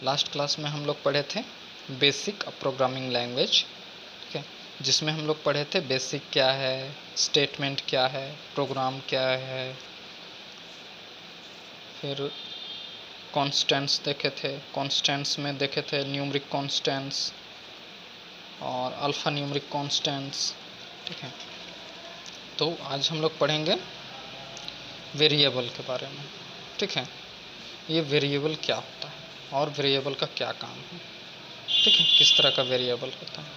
Last class में हम लोग पढ़े थे बेसिक प्रोग्रामिंग लैंग्वेज, ठीक है, जिसमें हम लोग पढ़े थे बेसिक क्या है, स्टेटमेंट क्या है, प्रोग्राम क्या है, फिर कॉन्स्टेंट्स देखे थे, कॉन्स्टेंट्स में देखे थे न्यूमरिक कॉन्स्टेंट्स और अल्फ़ा न्यूमरिक कॉन्स्टेंट्स, ठीक है। तो आज हम लोग पढ़ेंगे वेरिएबल के बारे में, ठीक है। ये वेरिएबल क्या होता है और वेरिएबल का क्या काम है, ठीक है, किस तरह का वेरिएबल होता है,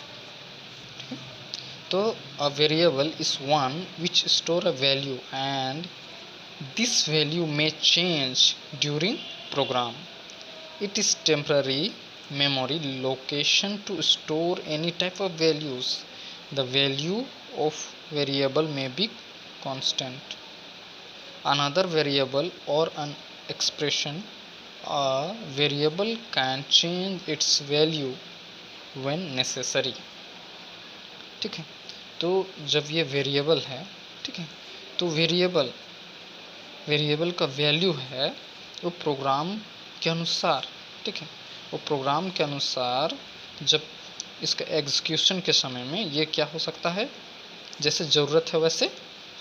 ठीक है। तो a variable is one which store a value and this value may change during program. It is temporary memory location to store any type of values. The value of variable may be constant. Another variable or an expression, a variable can change its value when necessary. ठीक है, तो जब ये variable है, ठीक है, तो variable का वैल्यू है वो प्रोग्राम के अनुसार, ठीक है, वो प्रोग्राम के अनुसार जब इसका एग्जीक्यूशन के समय में ये क्या हो सकता है, जैसे ज़रूरत है वैसे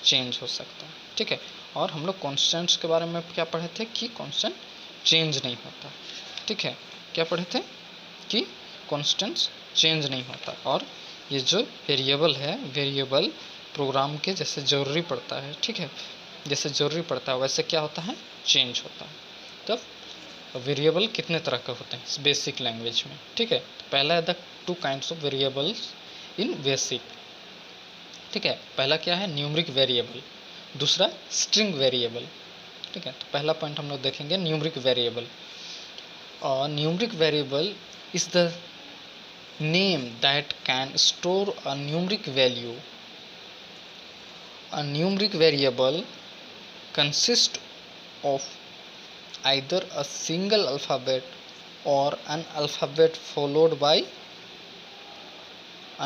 चेंज हो सकता है, ठीक है। और हम लोग कॉन्स्टेंट्स के बारे में क्या पढ़े थे कि कॉन्स्टेंट चेंज नहीं होता, ठीक है। क्या पढ़े थे कि कॉन्स्टेंट्स चेंज नहीं होता, और ये जो वेरिएबल है, वेरिएबल प्रोग्राम के जैसे ज़रूरी पड़ता है, ठीक है, जैसे ज़रूरी पड़ता है वैसे क्या होता है, चेंज होता है। तब वेरिएबल कितने तरह के होते हैं इस बेसिक लैंग्वेज में, ठीक है। तो पहला है the two kinds of variables in basic, ठीक है। पहला क्या है, न्यूमरिक वेरिएबल, दूसरा स्ट्रिंग वेरिएबल, ठीक है। तो पहला पॉइंट हम लोग देखेंगे न्यूमरिक वेरिएबल। और numeric variable is the name that can store a numeric value. A numeric variable consists of either a single alphabet or an alphabet followed by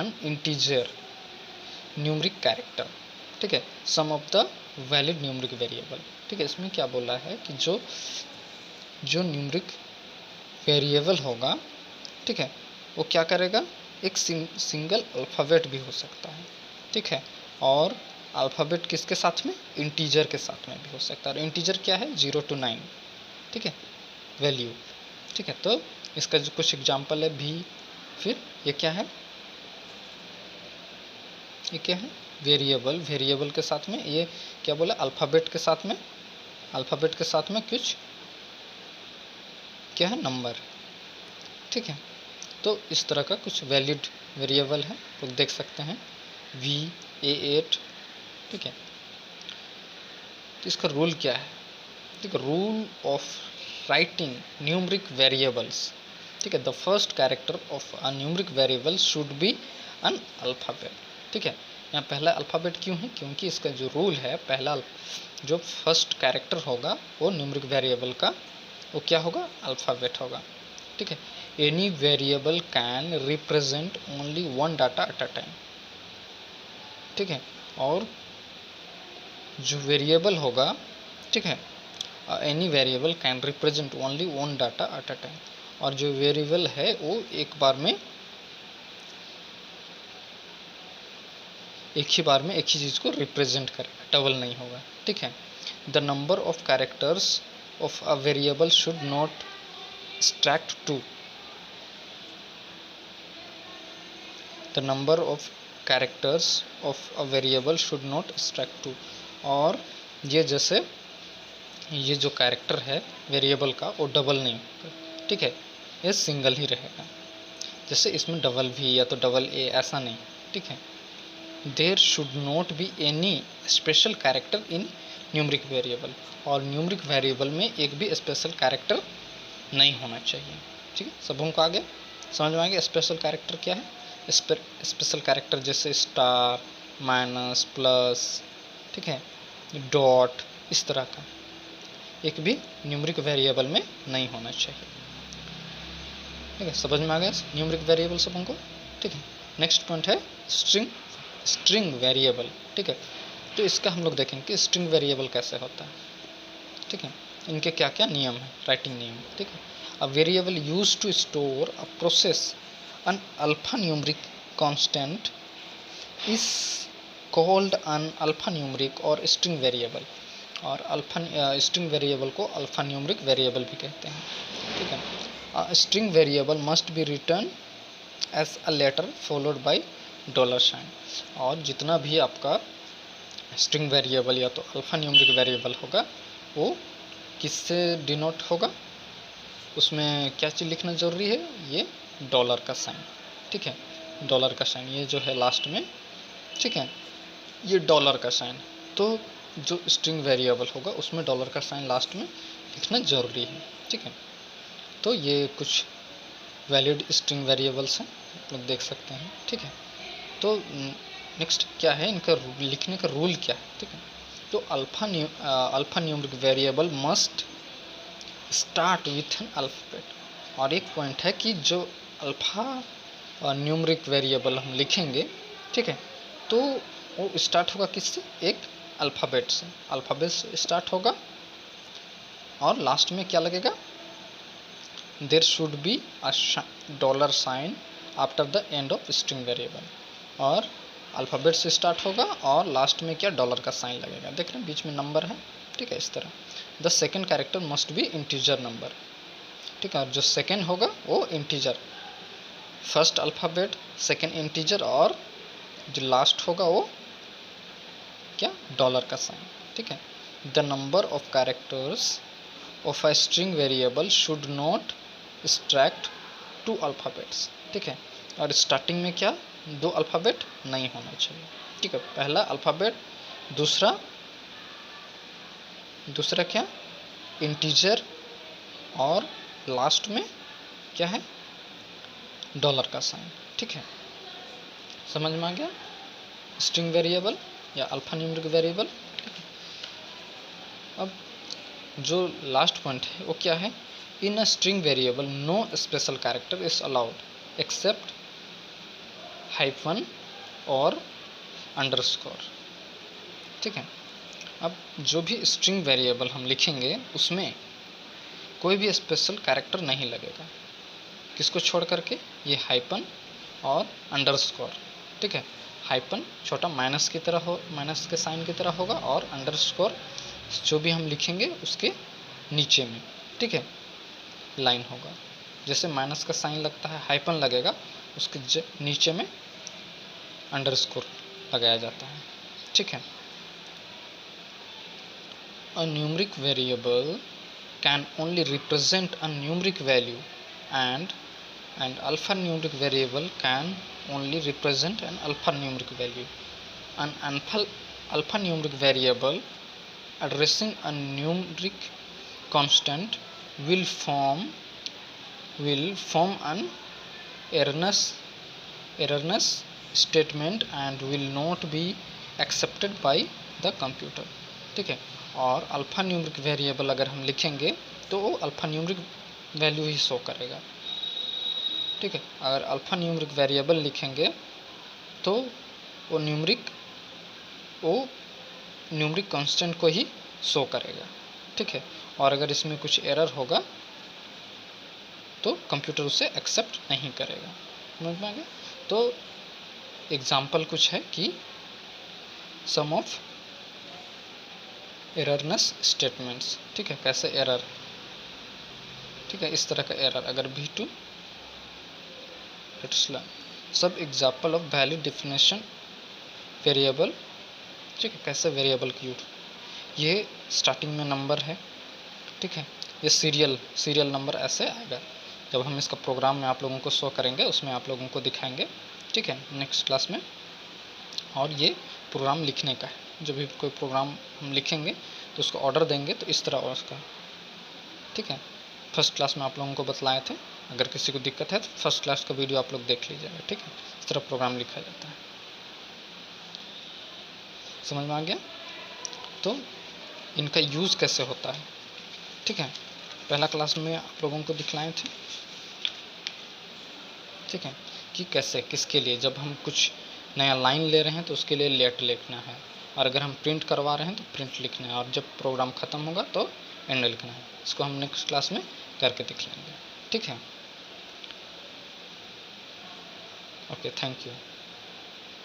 an integer numeric character, ठीक है, some of the valid numeric variable, ठीक है। इसमें क्या बोला है कि जो न्यूमरिक वेरिएबल होगा, ठीक है, वो क्या करेगा, एक सिंगल अल्फ़ाबेट भी हो सकता है, ठीक है, और अल्फ़ाबेट किसके साथ में, इंटीजर के साथ में भी हो सकता है। और इंटीजर क्या है, 0 to 9, ठीक है, वैल्यू, ठीक है। तो इसका जो कुछ एग्जांपल है भी, फिर ये क्या है, ये क्या है, वेरिएबल, वेरिएबल के साथ में ये क्या बोला, अल्फ़ाबेट के साथ में, अल्फ़ाबेट के साथ में कुछ क्या है, नंबर, ठीक है। तो इस तरह का कुछ वैलिड वेरिएबल है, तो देख सकते हैं VA8, ठीक है। तो इसका रूल क्या है, ठीक है, rule of writing numeric variables, ठीक है। The first character of a numeric variable should be N alphabet, ठीक है। यहाँ पहला अल्फ़ाबेट क्यों है, क्योंकि इसका जो रूल है, पहला जो फर्स्ट कैरेक्टर होगा वो न्यूमरिक वेरिएबल का वो क्या होगा, अल्फ़ाबेट होगा, ठीक है। Any variable can represent only one data at a time, ठीक है। और जो वेरिएबल होगा, ठीक है, any variable can represent only one data at a time, और जो वेरिएबल है वो एक ही बार में एक ही चीज़ को रिप्रेजेंट करेगा, डबल नहीं होगा, ठीक है। The number of characters of a variable should not extract 2. The number of characters of a variable should not extract 2. और ये जैसे ये जो कैरेक्टर है वेरिएबल का वो डबल नहीं होगा, ठीक है, ये सिंगल ही रहेगा। जैसे इसमें डबल भी या तो डबल ए ऐसा नहीं, ठीक है। There should not be any special character in numeric variable, और न्यूमरिक वेरिएबल में एक भी स्पेशल कैरेक्टर नहीं होना चाहिए, ठीक है। सबों को आगे समझ में आएगा स्पेशल कैरेक्टर क्या है। स्पेशल कैरेक्टर जैसे स्टार, माइनस, प्लस, ठीक है, डॉट, इस तरह का एक भी न्यूमरिक वेरिएबल में नहीं होना चाहिए, ठीक है। समझ में आ गया न्यूमरिक वेरिएबल सबों को, ठीक है। नेक्स्ट पॉइंट है स्ट्रिंग वेरिएबल, ठीक है। तो इसका हम लोग देखेंगे कि स्ट्रिंग वेरिएबल कैसे होता है, ठीक है, इनके क्या क्या नियम है, राइटिंग नियम, ठीक है। A variable used to store a process an alphanumeric constant is called an alphanumeric or string variable. और स्ट्रिंग वेरिएबल को अल्फान्यूमरिक वेरिएबल भी कहते हैं, ठीक है। String variable must be written as a letter followed by dollar sign. और जितना भी आपका स्ट्रिंग वेरिएबल या तो अल्फान्यूमरिक वेरिएबल होगा वो किससे डिनोट होगा, उसमें क्या चीज़ लिखना ज़रूरी है, ये डॉलर का साइन, ठीक है। डॉलर का साइन ये जो है लास्ट में, ठीक है, ये डॉलर का साइन। तो जो स्ट्रिंग वेरिएबल होगा उसमें डॉलर का साइन लास्ट में लिखना ज़रूरी है, ठीक है। तो ये कुछ वैलिड स्ट्रिंग वेरिएबल्स हैं, आप लोग देख सकते हैं, ठीक है। तो नेक्स्ट क्या है, इनका लिखने का रूल क्या है, ठीक है। तो alphanumeric variable must start with an alphabet. और एक पॉइंट है कि जो अल्फा न्यूमरिक वेरिएबल हम लिखेंगे, ठीक है, तो वो स्टार्ट होगा किससे, एक अल्फ़ाबेट से। अल्फ़ाबेट से स्टार्ट होगा और लास्ट में क्या लगेगा, there should be a dollar sign after the end of string variable. और अल्फ़ाबेट से स्टार्ट होगा और लास्ट में क्या, डॉलर का साइन लगेगा। देख रहे हैं बीच में नंबर है, ठीक है, इस तरह। The second character must be integer number, ठीक है। और जो सेकेंड होगा वो integer, first alphabet second integer और जो लास्ट होगा वो क्या, डॉलर का साइन, ठीक है। The number of characters of a string variable should not extract to alphabets, ठीक है। और स्टार्टिंग में क्या, दो अल्फ़ाबेट नहीं होना चाहिए, ठीक है। पहला अल्फ़ाबेट, दूसरा क्या, इंटीजर, और लास्ट में क्या है, डॉलर का साइन, ठीक है। समझ में आ गया, स्ट्रिंग वेरिएबल या अल्फान्यूमरिक वेरिएबल। अब जो लास्ट पॉइंट है वो क्या है, in a string variable no special character is allowed except hyphen और अंडरस्कोर, ठीक है। अब जो भी स्ट्रिंग वेरिएबल हम लिखेंगे उसमें कोई भी स्पेशल कैरेक्टर नहीं लगेगा, किसको छोड़ करके, ये हाइपन और अंडरस्कोर, ठीक है। हाइपन छोटा माइनस की तरह हो, माइनस के साइन की तरह होगा, और अंडरस्कोर जो भी हम लिखेंगे उसके नीचे में, ठीक है, लाइन होगा। जैसे माइनस का साइन लगता है, हाइपन लगेगा, उसके नीचे में अंडरस्कोर लगाया जाता है, ठीक है। A numeric variable can only represent a numeric value and an alphanumeric variable can only represent an alphanumeric value. An alphanumeric variable addressing a numeric constant will form an erroneous statement and will not be accepted by the computer, ठीक है। और alpha numeric variable अगर हम लिखेंगे तो वो alpha numeric value ही show करेगा, ठीक है। अगर अल्फ़ा न्यूमरिक वेरिएबल लिखेंगे तो वो न्यूमरिक कांस्टेंट को ही शो करेगा, ठीक है। और अगर इसमें कुछ एरर होगा तो कंप्यूटर उसे एक्सेप्ट नहीं करेगा, समझ में आ गया। तो एग्जाम्पल कुछ है कि सम ऑफ एररनेस स्टेटमेंट्स, ठीक है, कैसे एरर, ठीक है, इस तरह का एरर अगर V2 सब example of valid definition variable, ठीक है, कैसे वेरिएबल की यूज, ये स्टार्टिंग में नंबर है, ठीक है, ये सीरियल नंबर ऐसे आएगा। जब हम इसका प्रोग्राम में आप लोगों को शो करेंगे उसमें आप लोगों को दिखाएंगे, ठीक है, नेक्स्ट क्लास में। और ये प्रोग्राम लिखने का है, जब भी कोई प्रोग्राम हम लिखेंगे तो उसको ऑर्डर देंगे तो इस तरह उसका, ठीक है। फर्स्ट क्लास में आप लोगों को बतलाए थे, अगर किसी को दिक्कत है तो फर्स्ट क्लास का वीडियो आप लोग देख लीजिएगा, ठीक है। इस तरह प्रोग्राम लिखा जाता है, समझ में आ गया। तो इनका यूज़ कैसे होता है, ठीक है, पहला क्लास में आप लोगों को दिखलाए थे, ठीक है, कि कैसे किसके लिए, जब हम कुछ नया लाइन ले रहे हैं तो उसके लिए लेट लिखना है, और अगर हम प्रिंट करवा रहे हैं तो प्रिंट लिखना है, और जब प्रोग्राम ख़त्म होगा तो एंड लिखना है। इसको हम नेक्स्ट क्लास में करके दिख लेंगे। ठीक है, ओके, थैंक यू।